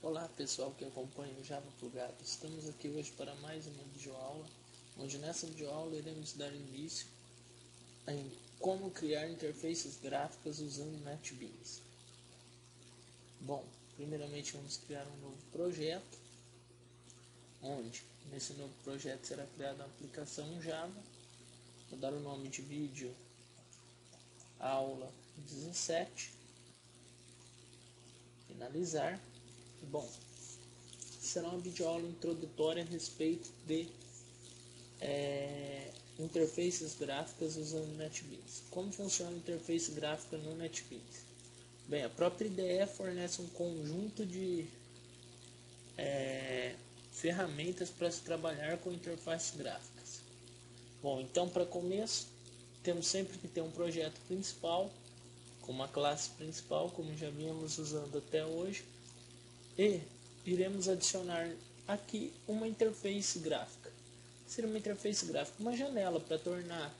Olá pessoal que acompanha o Java Plugado. Estamos aqui hoje para mais uma videoaula, onde nessa videoaula iremos dar início em como criar interfaces gráficas usando NetBeans. Bom, primeiramente vamos criar um novo projeto, onde nesse novo projeto será criada uma aplicação Java. Vou dar o nome de vídeo aula 17, finalizar. Bom, será uma videoaula introdutória a respeito de interfaces gráficas usando NetBeans. Como funciona a interface gráfica no NetBeans? Bem, a própria IDE fornece um conjunto de ferramentas para se trabalhar com interfaces gráficas. Bom, então para começo, temos sempre que ter um projeto principal, com uma classe principal, como já vínhamos usando até hoje, e iremos adicionar aqui uma interface gráfica. Seria uma interface gráfica, uma janela para tornar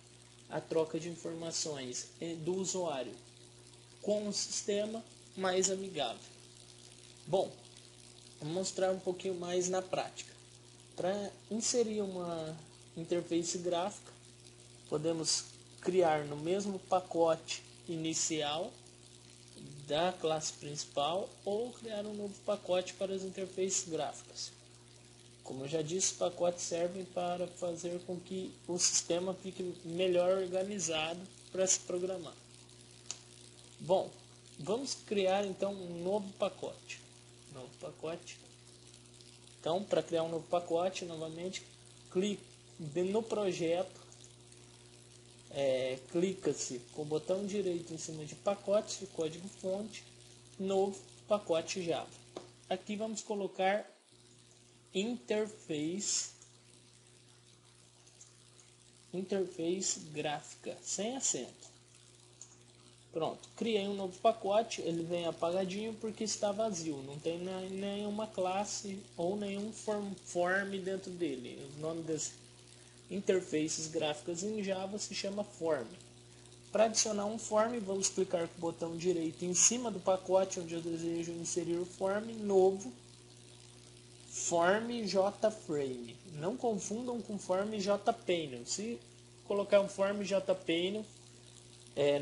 a troca de informações do usuário com o sistema mais amigável. Bom, vou mostrar um pouquinho mais na prática. Para inserir uma interface gráfica, podemos criar no mesmo pacote inicial da classe principal ou criar um novo pacote para as interfaces gráficas. Como eu já disse, os pacotes servem para fazer com que o sistema fique melhor organizado para se programar. Bom, vamos criar então um novo pacote. Então, para criar um novo pacote, novamente, clique no projeto, clica-se com o botão direito em cima de pacotes de código fonte, novo pacote Java. Aqui vamos colocar interface gráfica, sem acento. Pronto, criei um novo pacote, ele vem apagadinho porque está vazio, não tem nenhuma classe ou nenhum form dentro dele. O nome das interfaces gráficas em Java se chama form. Para adicionar um form, vamos clicar com o botão direito em cima do pacote onde eu desejo inserir o form, novo, form JFrame. Não confundam com form JPanel. Se colocar um form JPanel,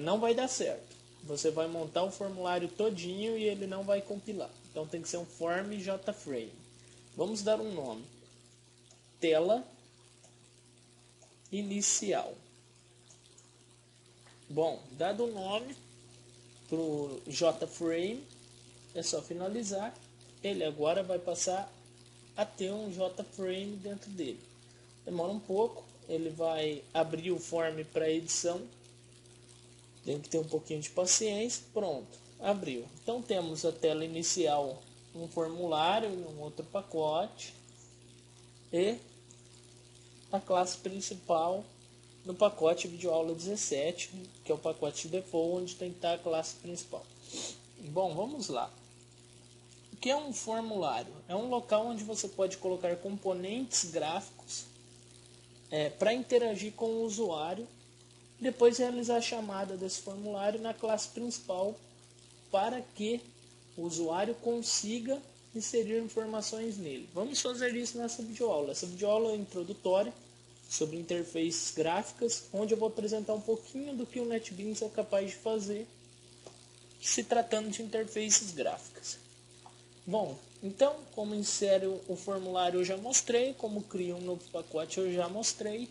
não vai dar certo. Você vai montar o formulário todinho e ele não vai compilar. Então tem que ser um form JFrame. Vamos dar um nome. Tela inicial. Bom, dado o nome para o JFrame, é só finalizar. Ele agora vai passar a ter um JFrame dentro dele. Demora um pouco, ele vai abrir o form para edição. Tem que ter um pouquinho de paciência. Pronto, abriu. Então temos a tela inicial, um formulário, um outro pacote e a classe principal no pacote videoaula 17, que é o pacote default, onde tem que estar a classe principal. Bom, vamos lá. O que é um formulário? É um local onde você pode colocar componentes gráficos para interagir com o usuário, depois realizar a chamada desse formulário na classe principal para que o usuário consiga inserir informações nele. Vamos fazer isso nessa videoaula. Essa videoaula é introdutória sobre interfaces gráficas, onde eu vou apresentar um pouquinho do que o NetBeans é capaz de fazer se tratando de interfaces gráficas. Bom, então, como insere o formulário eu já mostrei, como cria um novo pacote eu já mostrei.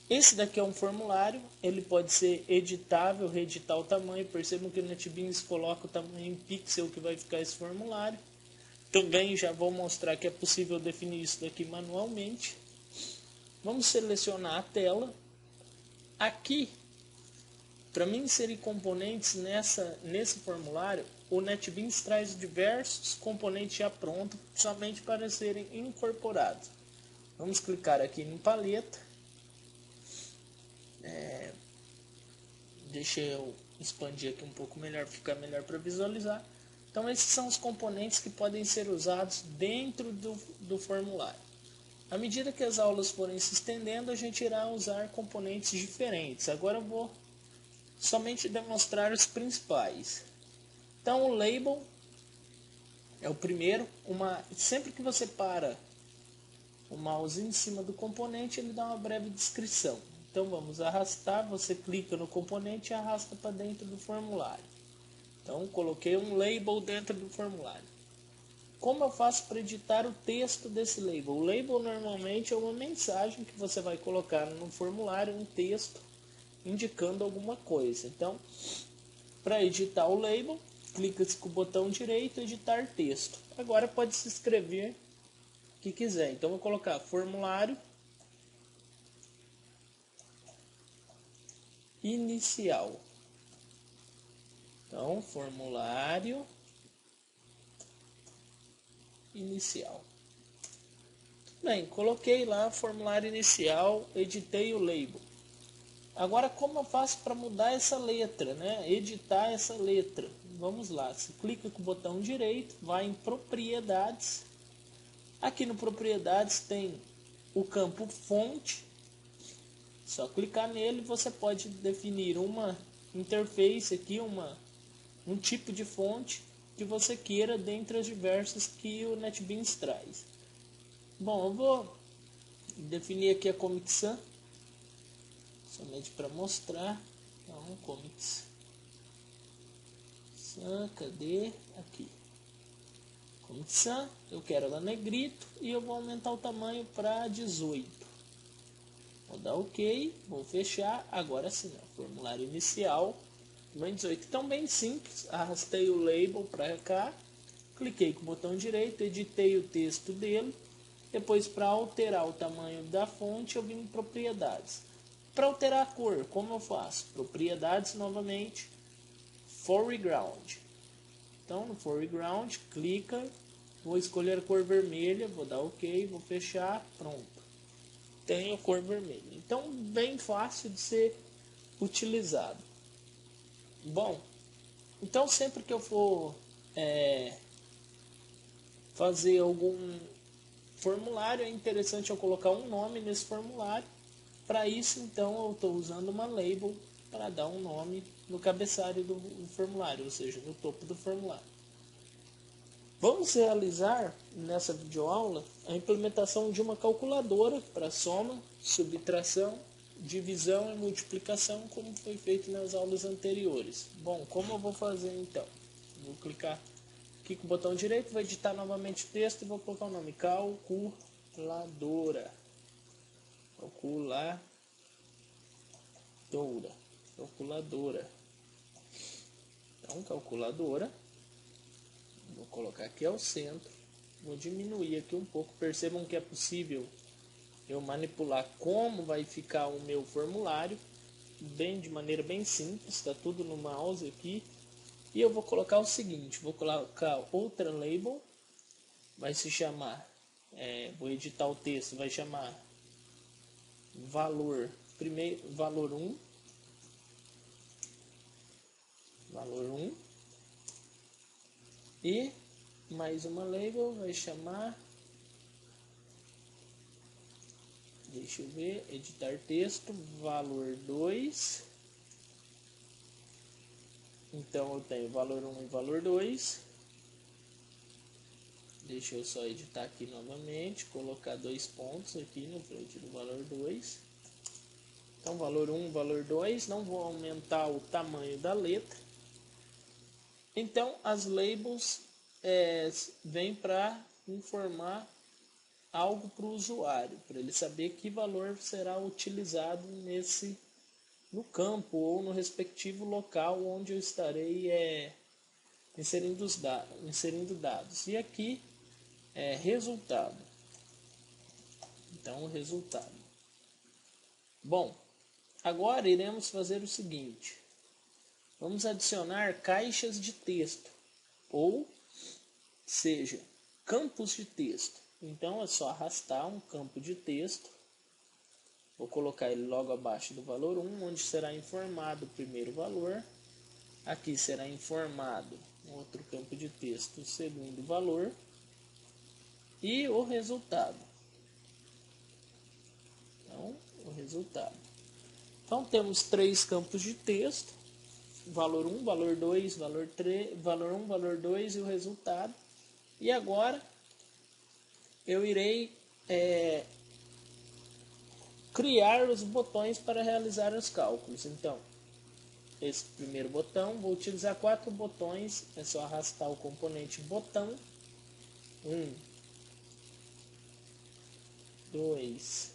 Esse daqui é um formulário, ele pode ser editável, reeditar o tamanho. Percebam que o NetBeans coloca o tamanho em pixel que vai ficar esse formulário. Também já vou mostrar que é possível definir isso daqui manualmente. Vamos selecionar a tela. Aqui, para mim inserir componentes nesse formulário, o NetBeans traz diversos componentes já prontos, somente para serem incorporados. Vamos clicar aqui em paleta. Deixa eu expandir aqui um pouco melhor, ficar melhor para visualizar. Então esses são os componentes que podem ser usados dentro do formulário. À medida que as aulas forem se estendendo, a gente irá usar componentes diferentes. Agora eu vou somente demonstrar os principais. Então o label É o primeiro. Sempre que você para o mouse em cima do componente, ele dá uma breve descrição. Então vamos arrastar, você clica no componente e arrasta para dentro do formulário. Então coloquei um label dentro do formulário. Como eu faço para editar o texto desse label? O label normalmente é uma mensagem que você vai colocar no formulário, um texto indicando alguma coisa. Então, para editar o label, clica-se com o botão direito, editar texto. Agora pode se escrever o que quiser. Então vou colocar formulário inicial. Então, formulário inicial. Bem, coloquei lá formulário inicial, editei o label. Agora, como eu faço para mudar essa letra, né? Editar essa letra. Vamos lá, você clica com o botão direito, vai em propriedades. Aqui no propriedades tem o campo fonte. Só clicar nele, você pode definir uma interface aqui, um tipo de fonte que você queira dentre as diversas que o NetBeans traz. Bom, eu vou definir aqui a Comic Sans, somente para mostrar. Então, Comic Sans, cadê? Aqui. Comic Sans, eu quero ela negrito e eu vou aumentar o tamanho para 18. Vou dar OK, vou fechar. Agora sim, ó, formulário inicial, tamanho 18. Então, bem simples, arrastei o label para cá, cliquei com o botão direito, editei o texto dele. Depois, para alterar o tamanho da fonte, eu vim em propriedades. Para alterar a cor, como eu faço? Propriedades novamente, foreground. Então, no foreground, clica, vou escolher a cor vermelha, vou dar OK, vou fechar, pronto. Tenho a cor vermelha. Então, bem fácil de ser utilizado. Bom, então sempre que eu for fazer algum formulário, é interessante eu colocar um nome nesse formulário. Para isso, então, eu estou usando uma label para dar um nome no cabeçalho do formulário, ou seja, no topo do formulário. Vamos realizar nessa videoaula a implementação de uma calculadora para soma, subtração, divisão e multiplicação, como foi feito nas aulas anteriores. Bom, como eu vou fazer então? Vou clicar aqui com o botão direito, vou editar novamente o texto e vou colocar o nome calculadora. Calculadora. Então, calculadora. Vou colocar aqui ao centro. Vou diminuir aqui um pouco. Percebam que é possível eu manipular como vai ficar o meu formulário. De maneira bem simples. Está tudo no mouse aqui. E eu vou colocar o seguinte. Vou colocar outra label. Vai se chamar. Vou editar o texto. Vai chamar valor 1. Valor 1. E mais uma label vai chamar, deixa eu ver, editar texto, valor 2. Então eu tenho valor 1 e valor 2. Deixa eu só editar aqui novamente, colocar 2 pontos aqui na frente do valor 2. Então valor 1 e valor 2, não vou aumentar o tamanho da letra. Então as labels vêm para informar algo para o usuário, para ele saber que valor será utilizado no campo ou no respectivo local onde eu estarei inserindo dados. E aqui é resultado. Então, o resultado. Bom, agora iremos fazer o seguinte. Vamos adicionar caixas de texto, ou seja, campos de texto. Então é só arrastar um campo de texto. Vou colocar ele logo abaixo do valor 1, onde será informado o primeiro valor. Aqui será informado outro campo de texto, o segundo valor. E o resultado. Então, o resultado. Então temos 3 campos de texto. Valor 1, valor 2, valor 3, valor 1, valor 2 e o resultado. E agora eu irei criar os botões para realizar os cálculos. Então, esse primeiro botão, vou utilizar 4 botões, é só arrastar o componente botão, 1, 2,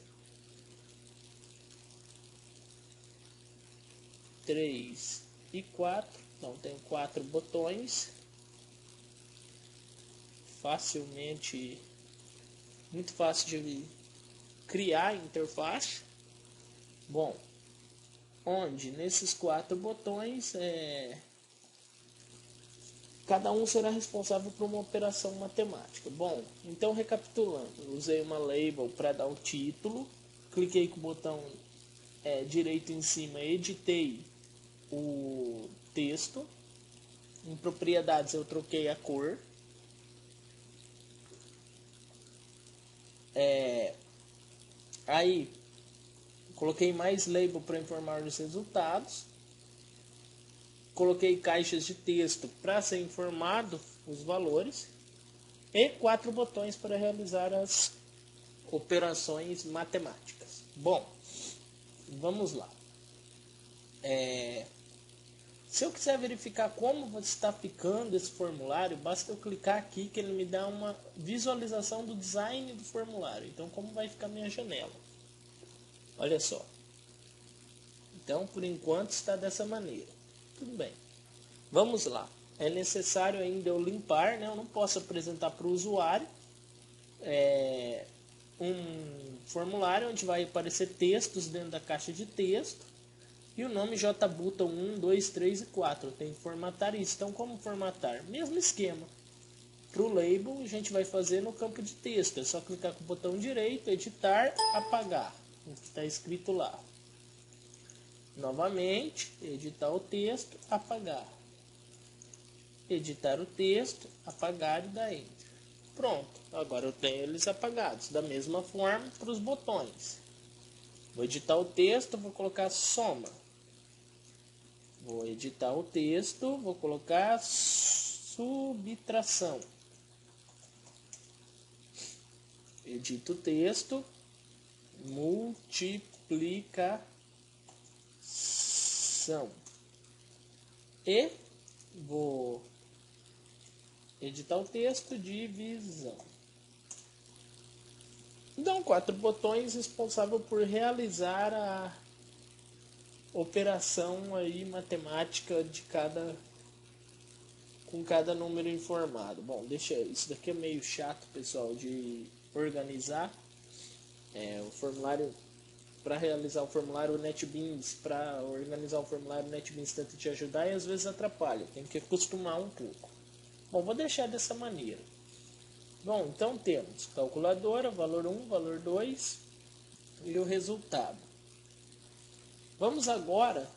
3 e 4, então tenho 4 botões, muito fácil de criar a interface. Bom, onde nesses 4 botões cada um será responsável por uma operação matemática. Bom, então recapitulando, usei uma label para dar o título, cliquei com o botão direito em cima, editei o texto, em propriedades eu troquei a cor, aí coloquei mais label para informar os resultados, coloquei caixas de texto para ser informado os valores e 4 botões para realizar as operações matemáticas. Bom, vamos lá. Se eu quiser verificar como está ficando esse formulário, basta eu clicar aqui que ele me dá uma visualização do design do formulário. Então, como vai ficar minha janela? Olha só. Então, por enquanto está dessa maneira. Tudo bem. Vamos lá. É necessário ainda eu limpar, né? Eu não posso apresentar para o usuário um formulário onde vai aparecer textos dentro da caixa de texto. E o nome JButton 1, 2, 3 e 4. Eu tenho que formatar isso. Então, como formatar? Mesmo esquema. Para o label, a gente vai fazer no campo de texto. É só clicar com o botão direito, editar, apagar. O que está escrito lá. Novamente, editar o texto, apagar. Editar o texto, apagar e dar Enter. Pronto. Agora eu tenho eles apagados. Da mesma forma para os botões. Vou editar o texto, vou colocar soma. Vou editar o texto, vou colocar subtração. Edito o texto, multiplicação. E vou editar o texto, divisão. Então, 4 botões responsáveis por realizar a operação aí matemática com cada número informado. Bom, isso daqui é meio chato, pessoal, de organizar. O formulário, para realizar o formulário NetBeans, para organizar o formulário NetBeans tenta te ajudar e às vezes atrapalha, tem que acostumar um pouco. Bom, vou deixar dessa maneira. Bom, então temos calculadora, valor 1, valor 2 e o resultado. Vamos agora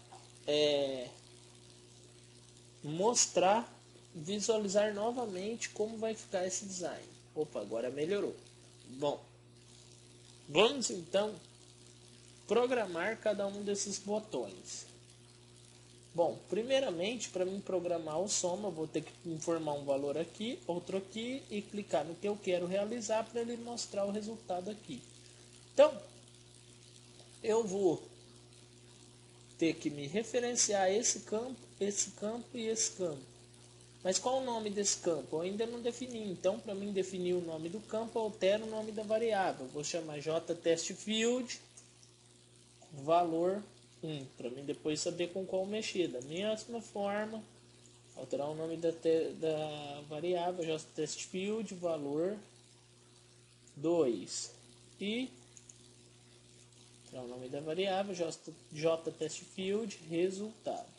visualizar novamente como vai ficar esse design. Opa, agora melhorou. Bom, vamos então programar cada um desses botões. Bom, primeiramente, para mim programar o soma, eu vou ter que informar um valor aqui, outro aqui e clicar no que eu quero realizar para ele mostrar o resultado aqui. Então, eu vou ter que me referenciar esse campo e esse campo. Mas qual o nome desse campo? Eu ainda não defini. Então, para mim definir o nome do campo, eu altero o nome da variável. Vou chamar JTestField valor 1, para mim depois saber com qual mexer. Da mesma forma, alterar o nome da variável JTestField valor 2 e o nome da variável JTestField resultado.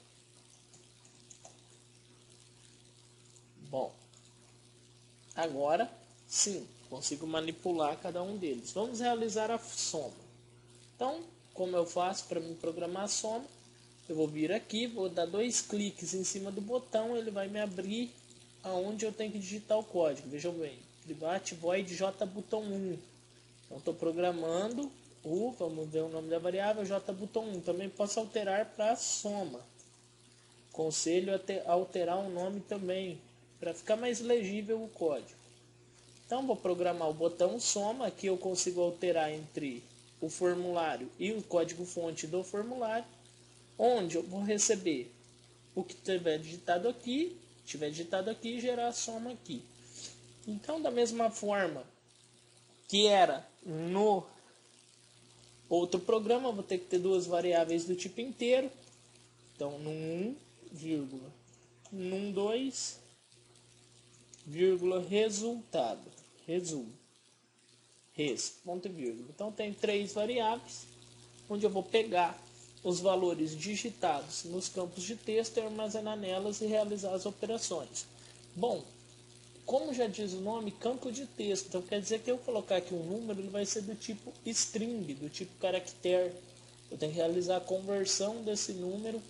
Bom, agora sim, consigo manipular cada um deles. Vamos realizar a soma. Então, como eu faço para me programar a soma? Eu vou vir aqui, vou dar 2 cliques em cima do botão, ele vai me abrir aonde eu tenho que digitar o código. Vejam bem, private void JButton1. Então, estou programando vamos ver o nome da variável, JButton1. Também posso alterar para soma. Conselho alterar o nome também, para ficar mais legível o código. Então vou programar o botão soma, aqui eu consigo alterar entre o formulário e o código-fonte do formulário, onde eu vou receber o que tiver digitado aqui, e gerar a soma aqui. Então, da mesma forma que era no outro programa, eu vou ter que ter duas variáveis do tipo inteiro. Então, num 1, num 2, resultado, ponto e vírgula. Então, tem três variáveis, onde eu vou pegar os valores digitados nos campos de texto e armazenar nelas e realizar as operações. Bom, como já diz o nome, campo de texto, então quer dizer que eu colocar aqui um número, ele vai ser do tipo string, do tipo caractere. Eu tenho que realizar a conversão desse número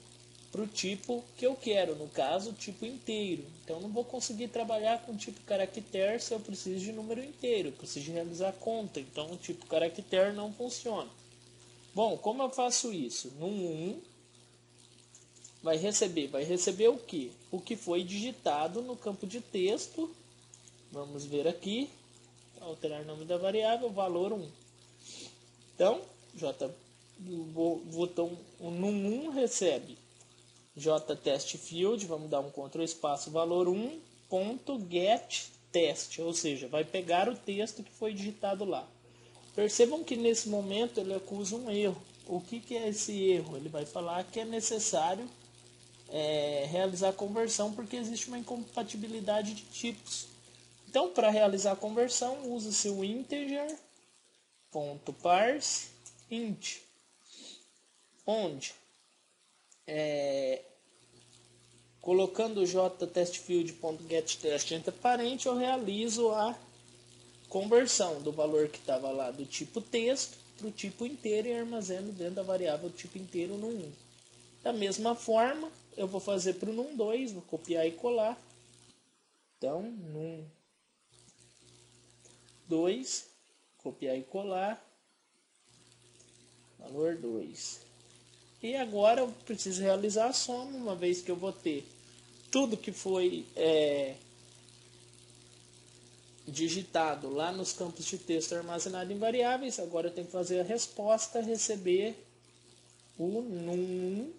para o tipo que eu quero, no caso, o tipo inteiro. Então, eu não vou conseguir trabalhar com o tipo caractere se eu preciso de número inteiro, eu preciso de realizar a conta. Então, o tipo caractere não funciona. Bom, como eu faço isso? No 1, vai receber o que? O que foi digitado no campo de texto. Vamos ver aqui, alterar o nome da variável, valor 1. Então, botão no 1 recebe jtestField, vamos dar um Ctrl espaço, valor 1, ponto get test, ou seja, vai pegar o texto que foi digitado lá. Percebam que nesse momento ele acusa um erro. O que é esse erro? Ele vai falar que é necessário realizar a conversão porque existe uma incompatibilidade de tipos. Então, para realizar a conversão, usa-se o integer.parse int, onde colocando o jtestField.getTest entre parênteses, eu realizo a conversão do valor que estava lá do tipo texto para o tipo inteiro e armazeno dentro da variável do tipo inteiro no 1. Da mesma forma, eu vou fazer para o num2, vou copiar e colar. Então, num2, copiar e colar, valor 2. E agora eu preciso realizar a soma, uma vez que eu vou ter tudo que foi digitado lá nos campos de texto armazenado em variáveis. Agora eu tenho que fazer a resposta, receber o num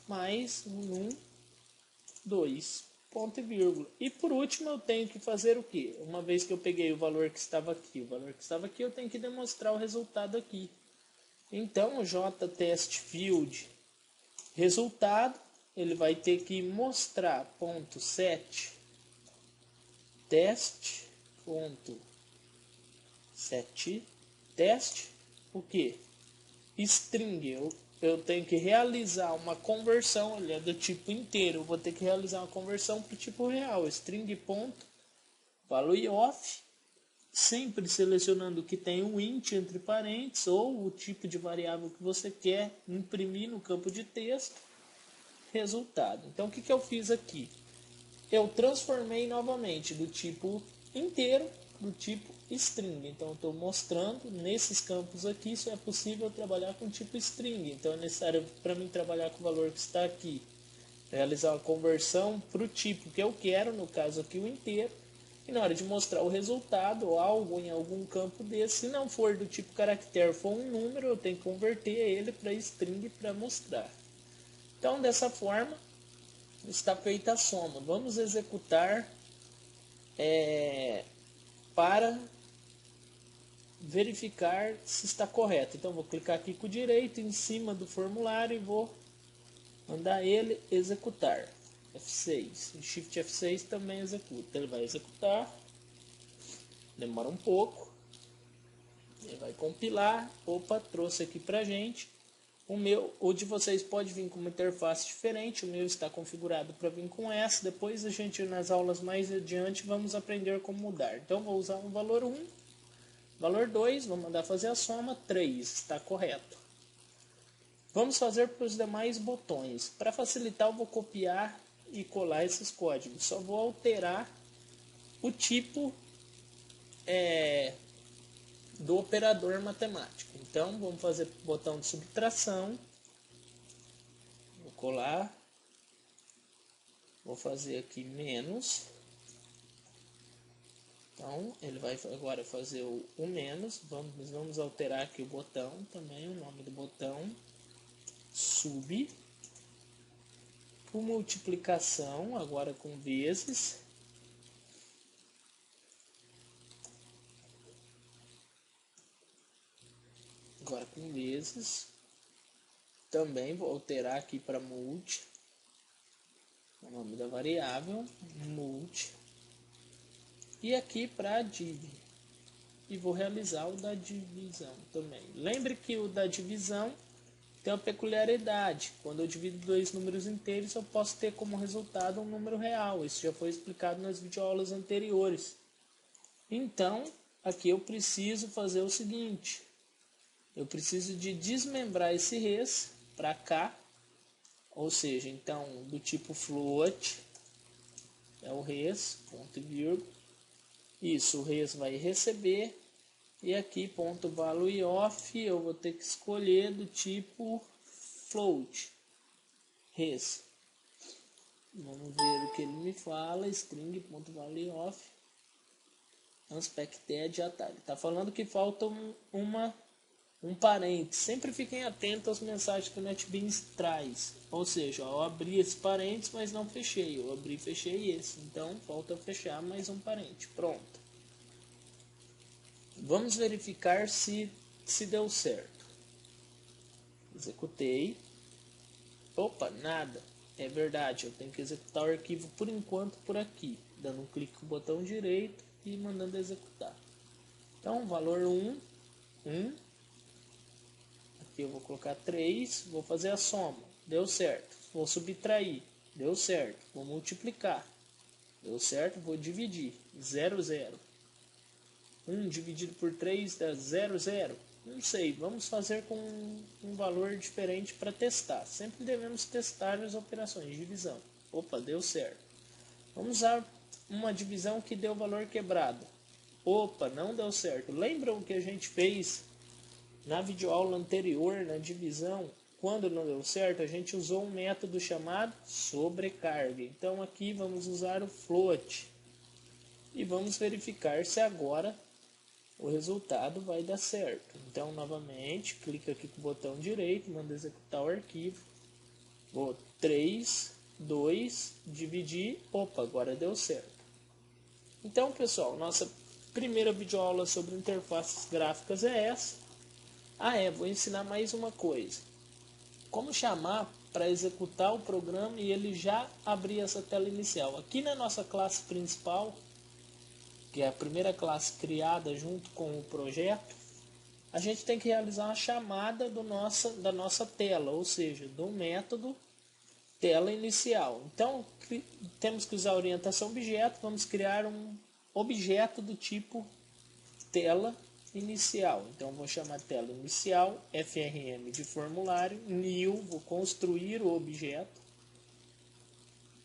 mais num 2, ponto e vírgula. E por último eu tenho que fazer o que? Uma vez que eu peguei o valor que estava aqui, eu tenho que demonstrar o resultado aqui. Então o jtestField resultado, ele vai ter que mostrar ponto set teste ponto set teste, o que? String, eu tenho que realizar uma conversão, ele é do tipo inteiro, eu vou ter que realizar uma conversão para o tipo real, string ponto value of, sempre selecionando que tem um int entre parênteses ou o tipo de variável que você quer imprimir no campo de texto, resultado. Então o que eu fiz aqui? Eu transformei novamente do tipo inteiro do tipo string. Então eu estou mostrando nesses campos aqui se é possível trabalhar com tipo string. Então é necessário para mim trabalhar com o valor que está aqui, realizar uma conversão para o tipo que eu quero, no caso aqui o inteiro. E na hora de mostrar o resultado ou algo em algum campo desse, se não for do tipo caractere, for um número, eu tenho que converter ele para string para mostrar. Então dessa forma está feita a soma. Vamos executar para verificar se está correto. Então vou clicar aqui com o direito em cima do formulário e vou mandar ele executar. F6. Shift F6 também executa. Ele vai executar. Demora um pouco. Ele vai compilar. Opa, trouxe aqui pra gente. O de vocês pode vir com uma interface diferente. O meu está configurado para vir com essa. Depois a gente, nas aulas mais adiante, vamos aprender como mudar. Então vou usar o valor 1. Valor 2, vou mandar fazer a soma, 3, está correto. Vamos fazer para os demais botões. Para facilitar, eu vou copiar e colar esses códigos. Só vou alterar o tipo do operador matemático. Então, vamos fazer botão de subtração. Vou colar. Vou fazer aqui menos. Então, ele vai agora fazer o menos. Vamos alterar aqui o botão também, o nome do botão. Sub. Por multiplicação, agora com vezes. Agora com vezes. Também vou alterar aqui para multi. O nome da variável, multi. E aqui para div. E vou realizar o da divisão também. Lembre que o da divisão tem uma peculiaridade. Quando eu divido dois números inteiros, eu posso ter como resultado um número real. Isso já foi explicado nas videoaulas anteriores. Então, aqui eu preciso fazer o seguinte. Eu preciso de desmembrar esse res para cá. Ou seja, então, do tipo float, é o res, ponto e vírgula. Isso, o res vai receber. E aqui, ponto value off, eu vou ter que escolher do tipo float, res. Vamos ver o que ele me fala, string, ponto value off, unspected, já tá. Ele está falando que falta um parênteses. Sempre fiquem atentos às mensagens que o NetBeans traz. Ou seja, eu abri esse parênteses, mas não fechei. Eu abri e fechei esse. Então, falta fechar mais um parênteses. Pronto. Vamos verificar se deu certo. Executei. Opa, nada. É verdade, eu tenho que executar o arquivo por enquanto por aqui. Dando um clique com o botão direito e mandando executar. Então, valor 1. Aqui eu vou colocar 3. Vou fazer a soma. Deu certo. Vou subtrair. Deu certo. Vou multiplicar. Deu certo. Vou dividir. 0, 0. 1 dividido por 3 dá 0, 0. Não sei, vamos fazer com um valor diferente para testar. Sempre devemos testar as operações de divisão. Opa, deu certo. Vamos usar uma divisão que deu valor quebrado. Opa, não deu certo. Lembram que a gente fez na videoaula anterior, na divisão? Quando não deu certo, a gente usou um método chamado sobrecarga. Então aqui vamos usar o float. E vamos verificar se agora o resultado vai dar certo. Então, novamente, clica aqui com o botão direito, manda executar o arquivo. Vou 3, 2, dividir. Opa, agora deu certo. Então, pessoal, nossa primeira videoaula sobre interfaces gráficas é essa. Vou ensinar mais uma coisa. Como chamar para executar o programa e ele já abrir essa tela inicial. Aqui na nossa classe principal, que é a primeira classe criada junto com o projeto, a gente tem que realizar uma chamada da nossa tela, ou seja, do método tela inicial. Então, temos que usar a orientação objeto, vamos criar um objeto do tipo tela inicial. Então, vou chamar tela inicial, frm de formulário, new, vou construir o objeto,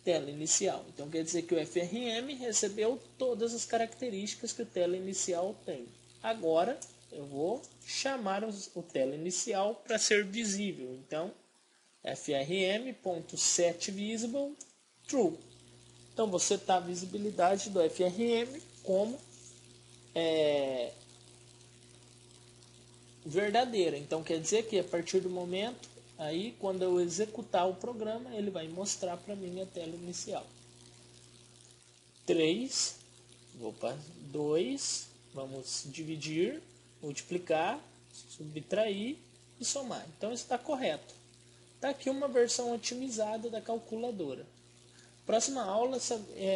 tela inicial. Então quer dizer que o FRM recebeu todas as características que o tela inicial tem. Agora eu vou chamar o tela inicial para ser visível. Então frm.setVisible true. Então você está a visibilidade do FRM como verdadeira. Então quer dizer que a partir do momento aí, quando eu executar o programa, ele vai mostrar para mim a tela inicial. 3, vou para 2, vamos dividir, multiplicar, subtrair e somar. Então está correto. Está aqui uma versão otimizada da calculadora. Próxima aula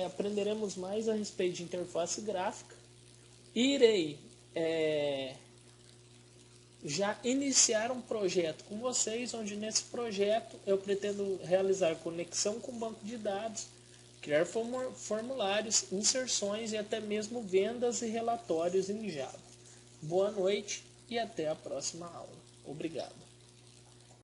aprenderemos mais a respeito de interface gráfica. Irei já iniciar um projeto com vocês, onde nesse projeto eu pretendo realizar conexão com o banco de dados, criar formulários, inserções e até mesmo vendas e relatórios em Java. Boa noite e até a próxima aula. Obrigado.